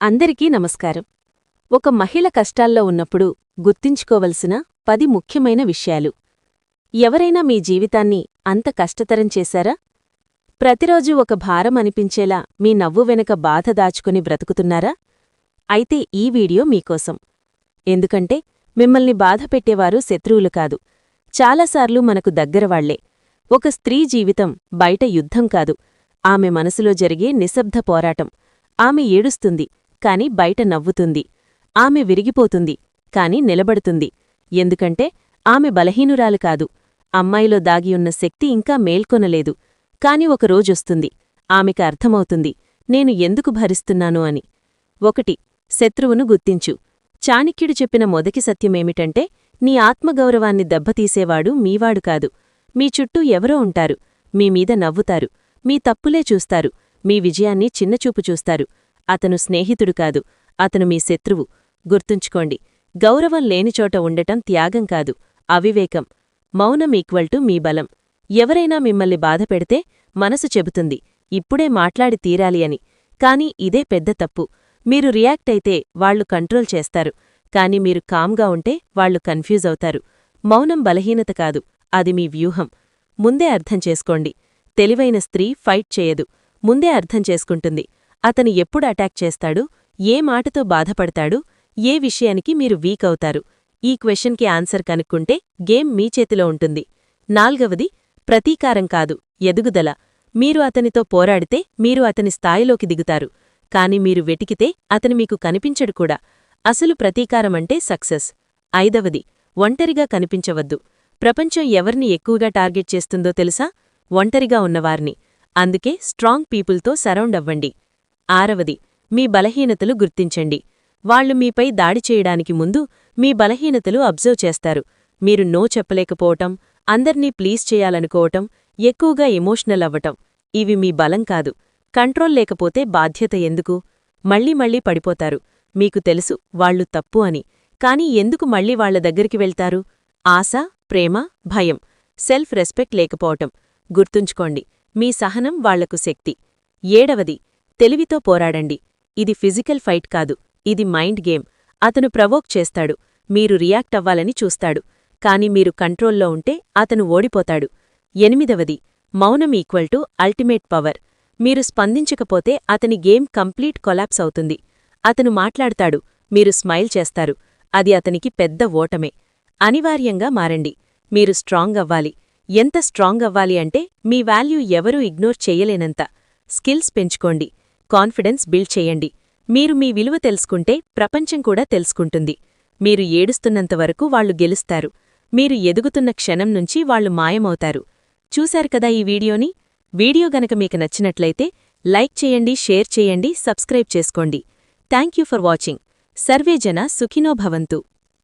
అందరికీ నమస్కారం. ఒక మహిళ కష్టాల్లో ఉన్నప్పుడు గుర్తుంచుకోవలసిన 10 ముఖ్యమైన విషయాలు. ఎవరైనా మీ జీవితాన్ని అంత కష్టతరం చేశారా? ప్రతిరోజూ ఒక భారం అనిపించేలా మీ నవ్వు వెనుక బాధ దాచుకుని బ్రతుకుతున్నారా? అయితే ఈ వీడియో మీకోసం. ఎందుకంటే మిమ్మల్ని బాధపెట్టేవారు శత్రువులు కాదు, చాలాసార్లు మనకు దగ్గరవాళ్లే. ఒక స్త్రీ జీవితం బయట యుద్ధం కాదు, ఆమె మనసులో జరిగే నిశ్శబ్ద పోరాటం. ఆమె ఏడుస్తుంది, కాని బయట నవ్వుతుంది. ఆమె విరిగిపోతుంది, కాని నిలబడుతుంది. ఎందుకంటే ఆమె బలహీనురాలు కాదు, అమ్మాయిలో దాగియున్న శక్తి ఇంకా మేల్కొనలేదు. కాని ఒక రోజొస్తుంది, ఆమెకు అర్థమవుతుంది, నేను ఎందుకు భరిస్తున్నాను అని. 1. శత్రువును గుర్తించు. చాణక్యుడు చెప్పిన మొదటి సత్యమేమిటంటే, నీ ఆత్మగౌరవాన్ని దెబ్బతీసేవాడు మీవాడు కాదు. మీ చుట్టూ ఎవరో ఉంటారు, మీమీద నవ్వుతారు, మీ తప్పులే చూస్తారు, మీ విజయాన్ని చిన్నచూపు చూస్తారు. అతను స్నేహితుడు కాదు, అతను మీ శత్రువు. గుర్తుంచుకోండి, గౌరవం లేనిచోట ఉండటం త్యాగం కాదు, అవివేకం. మౌనం ఈక్వల్టు మీ బలం. ఎవరైనా మిమ్మల్ని బాధపెడితే మనసు చెబుతుంది, ఇప్పుడే మాట్లాడి తీరాలి అని. కాని ఇదే పెద్ద తప్పు. మీరు రియాక్ట్ అయితే వాళ్లు కంట్రోల్ చేస్తారు, కాని మీరు కామ్గా ఉంటే వాళ్లు కన్ఫ్యూజ్ అవుతారు. మౌనం బలహీనత కాదు, అది మీ వ్యూహం. ముందే అర్థం చేసుకోండి. తెలివైన స్త్రీ ఫైట్ చేయదు, ముందే అర్థం చేసుకుంటుంది. అతను ఎప్పుడు అటాక్ చేస్తాడు, ఏ మాటతో బాధపడతాడు, ఏ విషయానికి మీరు వీక్ అవుతారు. ఈ క్వెషన్కి ఆన్సర్ కనుక్కుంటే గేమ్ మీ చేతిలో ఉంటుంది. 4. ప్రతీకారం కాదు, ఎదుగుదల. మీరు అతనితో పోరాడితే మీరు అతని స్థాయిలోకి దిగుతారు, కాని మీరు వెటికితే అతను మీకు కనిపించడు కూడా. అసలు ప్రతీకారమంటే సక్సెస్. 5. ఒంటరిగా కనిపించవద్దు. ప్రపంచం ఎవర్ని ఎక్కువగా టార్గెట్ చేస్తుందో తెలుసా? ఒంటరిగా ఉన్నవారిని. అందుకే స్ట్రాంగ్ పీపుల్తో సరౌండ్ అవ్వండి. 6. మీ బలహీనతలు గుర్తించండి. వాళ్లు మీపై దాడి చేయడానికి ముందు మీ బలహీనతలు అబ్జర్వ్ చేస్తారు. మీరు నో చెప్పలేకపోవటం, అందర్నీ ప్లీజ్ చేయాలనుకోవటం, ఎక్కువగా ఎమోషనల్ అవ్వటం, ఇవి మీ బలం కాదు. కంట్రోల్ లేకపోతే బాధ్యత ఎందుకు? మళ్ళీ పడిపోతారు. మీకు తెలుసు వాళ్లు తప్పు అని, కాని ఎందుకు మళ్ళీ వాళ్ల దగ్గరికి వెళ్తారు? ఆశ, ప్రేమ, భయం, సెల్ఫ్ రెస్పెక్ట్ లేకపోవటం. గుర్తుంచుకోండి, మీ సహనం వాళ్లకు శక్తి. 7. తెలివితో పోరాడండి. ఇది ఫిజికల్ ఫైట్ కాదు, ఇది మైండ్ గేమ్. అతను ప్రవోక్ చేస్తాడు, మీరు రియాక్ట్ అవ్వాలని చూస్తాడు, కాని మీరు కంట్రోల్లో ఉంటే అతను ఓడిపోతాడు. 8. మౌనం ఈక్వల్టు అల్టిమేట్ పవర్. మీరు స్పందించకపోతే అతని గేమ్ కంప్లీట్ కొలాప్స్ అవుతుంది. అతను మాట్లాడతాడు, మీరు స్మైల్ చేస్తారు, అది అతనికి పెద్ద ఓటమే. అనివార్యంగా మారండి. మీరు స్ట్రాంగ్ అవ్వాలి. ఎంత స్ట్రాంగ్ అవ్వాలి అంటే మీ వాల్యూ ఎవరూ ఇగ్నోర్ చెయ్యలేనంత. స్కిల్స్ పెంచుకోండి, కాన్ఫిడెన్స్ బిల్డ్ చేయండి. మీరు మీ విలువ తెలుసుకుంటే ప్రపంచం కూడా తెలుసుకుంటుంది. మీరు ఏడుస్తున్నంతవరకు వాళ్లు గెలుస్తారు. మీరు ఎదుగుతున్న క్షణం నుంచి వాళ్లు మాయమవుతారు. చూశారు కదా ఈ వీడియోని? వీడియో గనక మీకు నచ్చినట్లయితే లైక్ చేయండి, షేర్ చేయండి, సబ్స్క్రైబ్ చేసుకోండి. Thank you for watching. సర్వే జన సుఖినో భవంతు.